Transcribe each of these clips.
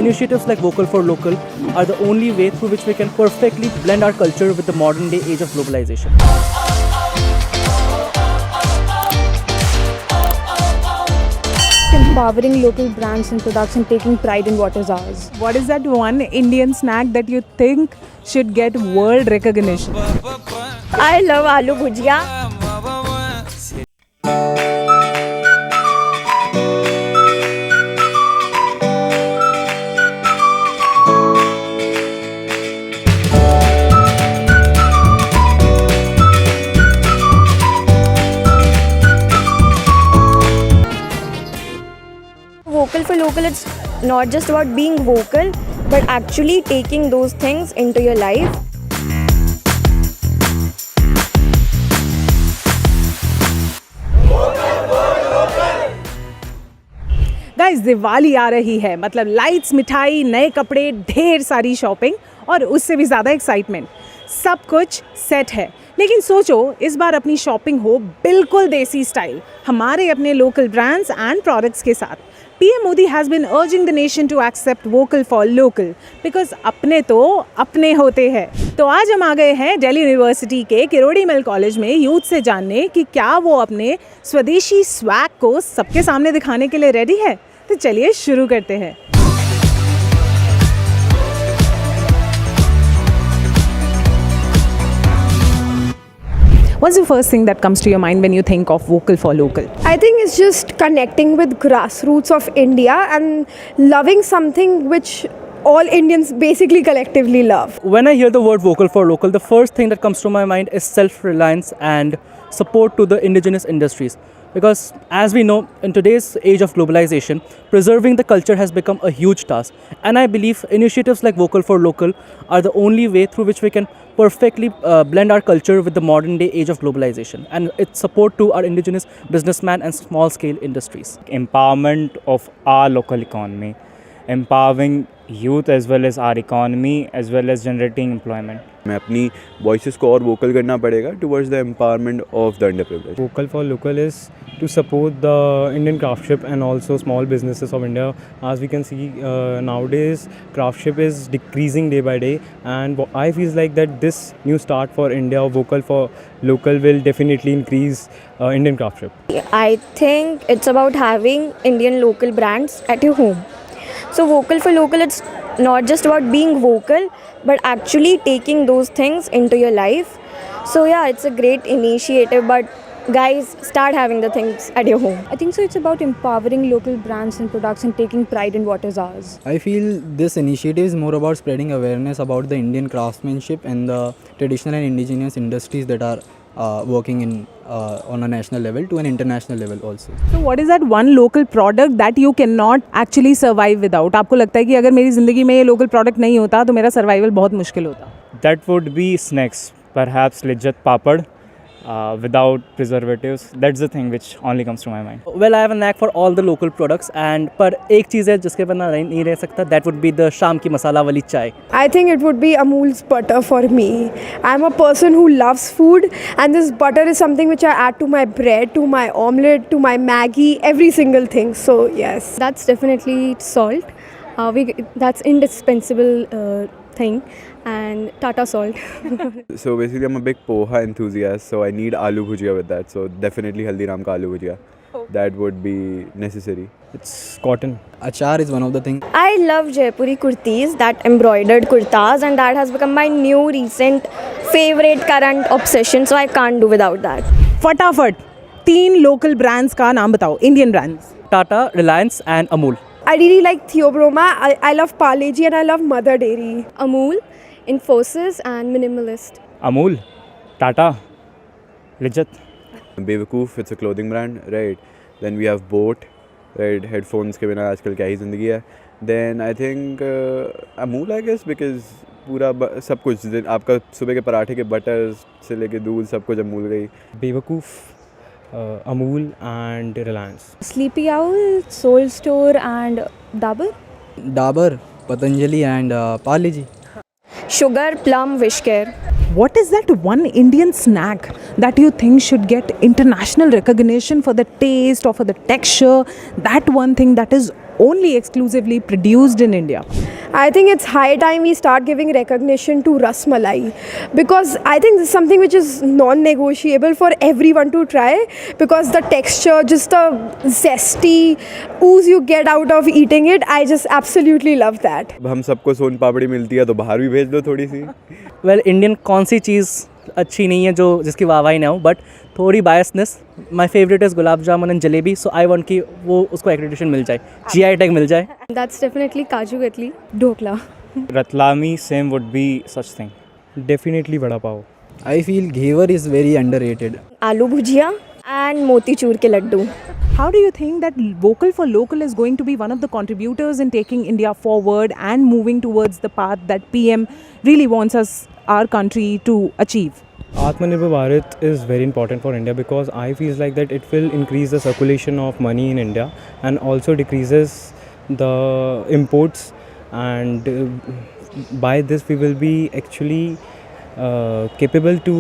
initiatives like Vocal for Local are the only way through which we can perfectly blend our culture with the modern day age of globalization. Empowering local brands and products and taking pride in what is ours. What is that one Indian snack that you think should get world recognition? I love aloo bhujia. Vocal for local, it's not just about being vocal, but actually taking those things into your life. Guys, Diwali आ रही है, मतलब lights, मिठाई, नए कपड़े, ढेर सारी shopping और उससे भी ज़्यादा एक्साइटमेंट। सब कुछ सेट है, लेकिन सोचो इस बार अपनी शॉपिंग हो बिल्कुल देसी स्टाइल, हमारे अपने लोकल ब्रांड्स एंड प्रोडक्ट्स के साथ। PM Modi has been urging the nation to accept vocal for local because अपने तो अपने होते हैं। तो आज हम आ गए हैं दिल्ली यूनिवर्सिटी के किरोड़ी मिल कॉलेज में यूथ से जानने कि क्या वो अपने स्वदेशी स्वैग को सबके सामने दिखाने के लिए रेडी है। तो चलिए शुरू करते हैं। What's the first thing that comes to your mind when you think of vocal for local? I think it's just connecting with grassroots of India and loving something which all Indians basically collectively love. When I hear the word vocal for local, the first thing that comes to my mind is self-reliance and support to the indigenous industries. Because as we know, in today's age of globalization, preserving the culture has become a huge task. And I believe initiatives like Vocal for Local are the only way through which we can perfectly blend our culture with the modern day age of globalization. And its support to our indigenous businessmen and small scale industries. Empowerment of our local economy, empowering youth as well as our economy as well as generating employment. मैं अपनी voices को और vocal करना पड़ेगा towards the empowerment of the under privilege. Vocal for local is to support the Indian craftship and also small businesses of India. As we can see nowadays, craftship is decreasing day by day, and I feel like that this new start for India, Vocal for local, will definitely increase Indian craftship. I think it's about having Indian local brands at your home. So vocal for local, it's not just about being vocal, but actually taking those things into your life. So yeah, it's a great initiative, but guys, start having the things at your home. I think so it's about empowering local brands and products and taking pride in what is ours. I feel this initiative is more about spreading awareness about the Indian craftsmanship and the traditional and indigenous industries that are working on a national level to an international level also. So what is that one local product that you cannot actually survive without? आपको लगता है कि अगर मेरी ज़िंदगी में ये local product नहीं होता तो मेरा survival बहुत मुश्किल होता? That would be snacks, perhaps lijjat papad. Without preservatives, that's the thing which only comes to my mind. Well, I have a knack for all the local products, and पर एक चीज़ है जिसके बिना नहीं रह सकता, that would be the शाम की मसाला वाली चाय. I think it would be Amul's butter for me. I'm a person who loves food, and this butter is something which I add to my bread, to my omelette, to my Maggi, every single thing. So yes, that's definitely salt. That's indispensable thing, and Tata salt. So basically I'm a big poha enthusiast, so I need aloo bhujia with that. So definitely Haldiram ka aloo bhujia. That would be necessary. It's cotton. Achar is one of the things. I love Jaipuri kurtis, that embroidered kurtas, and that has become my new recent favorite current obsession, so I can't do without that. फटाफट 3 local brands का नाम बताओ, Indian brands. Tata, Reliance and Amul. I really like Theobroma, I love Parle-G, and I love Mother Dairy. Amul, Infosys, and Minimalist. Amul, Tata, lijjat. बेवकूफ़, it's a clothing brand, right? Then we have Boat, right? Headphones के बिना आजकल क्या ही ज़िंदगी है. Then I think Amul, I guess, because पूरा सब कुछ आपका सुबह के पराठे के बटर से लेके दूध सब कुछ अमूल गई. Bewakoof, Amul and Reliance. Sleepy Owl, Soul Store, and Dabur. Dabur, Patanjali and Parle-G. Sugar, Plum, Wishcare. What is that one Indian snack that you think should get international recognition for the taste or for the texture? That one thing that is only exclusively produced in India. I think it's high time we start giving recognition to Ras Malai, because I think this is something which is non-negotiable for everyone to try, because the texture, just the zesty ooze you get out of eating it, I just absolutely love that. अब हम सबको सोन पापड़ी मिलती है तो बाहर भी भेज दो थोड़ी सी. वेल इंडियन कौन सी चीज़ अच्छी नहीं है जो जिसकी वाहवाही ना हो, बट थोड़ी biasness. My favourite is gulab jamun and jalebi, so I want कि वो उसको एक्रेडिटेशन मिल जाए, GI टैग मिल जाए. That's definitely Kaju Katli, Dhokla. Ratlami, same would be such thing. Definitely vada pav. I feel ghevar is very underrated. Aloo bhujia and motichur ke laddu. How do you think that Vocal for Local is going to be one of the contributors in taking India forward and moving towards the path that PM really wants our country to achieve? Atmanirbhar Bharat is very important for India because I feel like that it will increase the circulation of money in India and also decreases the imports, and by this we will be actually capable to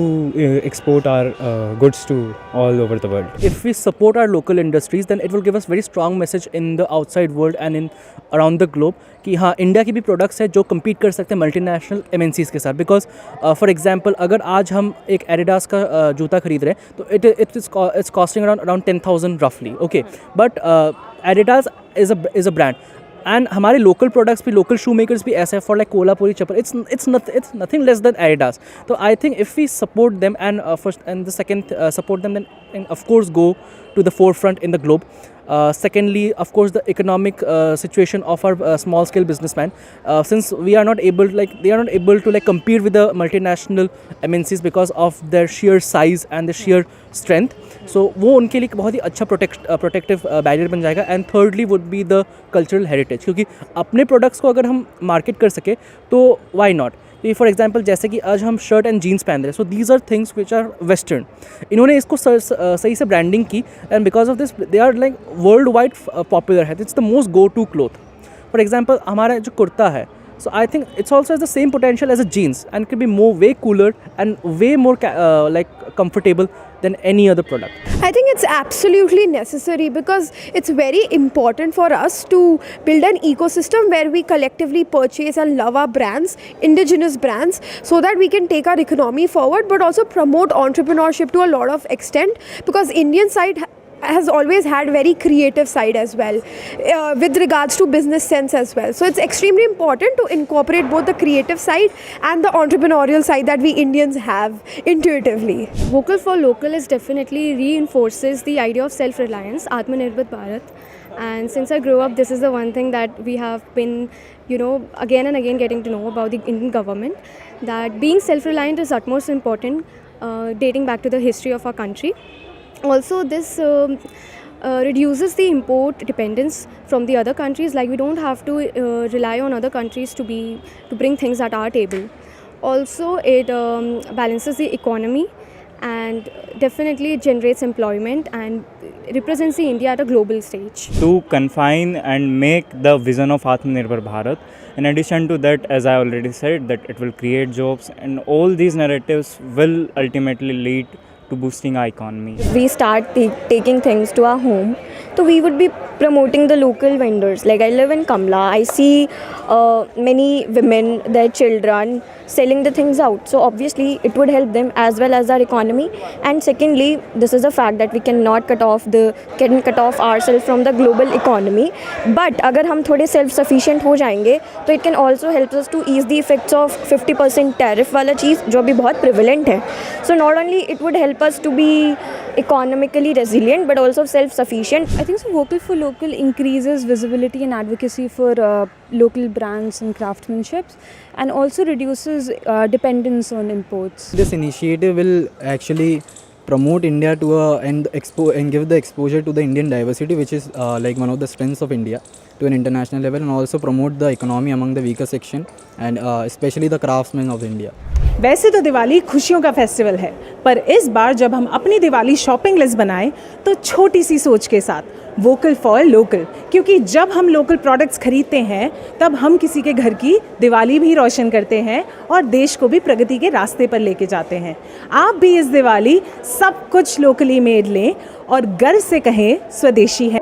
export our goods to all over the world. If we support our local industries, then it will give us very strong message in the outside world and in around the globe कि हाँ India की भी products है जो compete कर सकते हैं multinational MNCs के साथ. बिकॉज फॉर एग्जांपल अगर आज हम एक एडिडास का जूता खरीद रहे हैं तो इट्स कॉस्टिंग अराउंड 10,000 रफली. Okay, but Adidas is a brand, and हमारे लोकल प्रोडक्ट्स भी, लोकल शू मेकर्स भी ऐसे हैं for like Kolhapuri chappal. It's nothing less than Adidas. तो I think if we support them and first and the second support them, then of course go to the forefront in the globe. Secondly, of course, the economic situation of our small scale businessmen, since we are not able, they are not able to compete with the multinational MNCs because of their sheer size and the sheer strength. So वो उनके लिए बहुत ही अच्छा protective barrier बन जाएगा. And thirdly would be the cultural heritage, क्योंकि अपने products को अगर हम market कर सके तो why not. फॉर एग्जाम्पल जैसे कि आज हम शर्ट एंड जीन्स पहन रहे हैं, so these are things which are western. इन्होंने इसको सही से ब्रांडिंग की, and because of this they are like world wide popular है. It's the most go to cloth. For example हमारा जो कुर्ता है, so I think it's also has the same potential as a jeans and can be way cooler and way more comfortable than any other product. I think it's absolutely necessary, because it's very important for us to build an ecosystem where we collectively purchase and love our brands, indigenous brands, so that we can take our economy forward, but also promote entrepreneurship to a lot of extent, because Indian side has always had very creative side as well, with regards to business sense as well. So it's extremely important to incorporate both the creative side and the entrepreneurial side that we Indians have intuitively. Vocal for Local is definitely reinforces the idea of self-reliance, Atmanirbhar Bharat. And since I grew up, this is the one thing that we have been, again and again getting to know about the Indian government, that being self-reliant is utmost important, dating back to the history of our country. Also, this reduces the import dependence from the other countries. Like, we don't have to rely on other countries to bring things at our table. Also, it balances the economy and definitely it generates employment and represents the India at a global stage. To confine and make the vision of Atmanirbhar Bharat, in addition to that, as I already said, that it will create jobs, and all these narratives will ultimately lead to boosting our economy. If we start taking things to our home, so we would be promoting the local vendors. Like, I live in Kamla, I see many women, their children selling the things out, so obviously it would help them as well as our economy. And secondly, this is a fact that we cannot cut off ourselves from the global economy, but अगर हम थोड़े self sufficient हो जाएंगे तो it can also help us to ease the effects of 50% tariff वाला चीज़ जो अभी बहुत prevalent है. So not only it would help us to be economically resilient, but also self sufficient. I think so Vocal for Local increases visibility and advocacy for local brands and craftsmanship, and also reduces dependence on imports. This initiative will actually promote India to and give the exposure to the Indian diversity, which is like one of the strengths of India, to an international level, and also promote the economy among the weaker section and especially the craftsmen of India. वैसे तो दिवाली खुशियों का festival है, पर इस बार जब हम अपनी दिवाली शॉपिंग लिस्ट बनाएं तो छोटी सी सोच के साथ, वोकल फॉर लोकल. क्योंकि जब हम लोकल प्रोडक्ट्स खरीदते हैं तब हम किसी के घर की दिवाली भी रोशन करते हैं और देश को भी प्रगति के रास्ते पर लेके जाते हैं. आप भी इस दिवाली सब कुछ लोकली मेड लें और गर्व से कहें स्वदेशी है.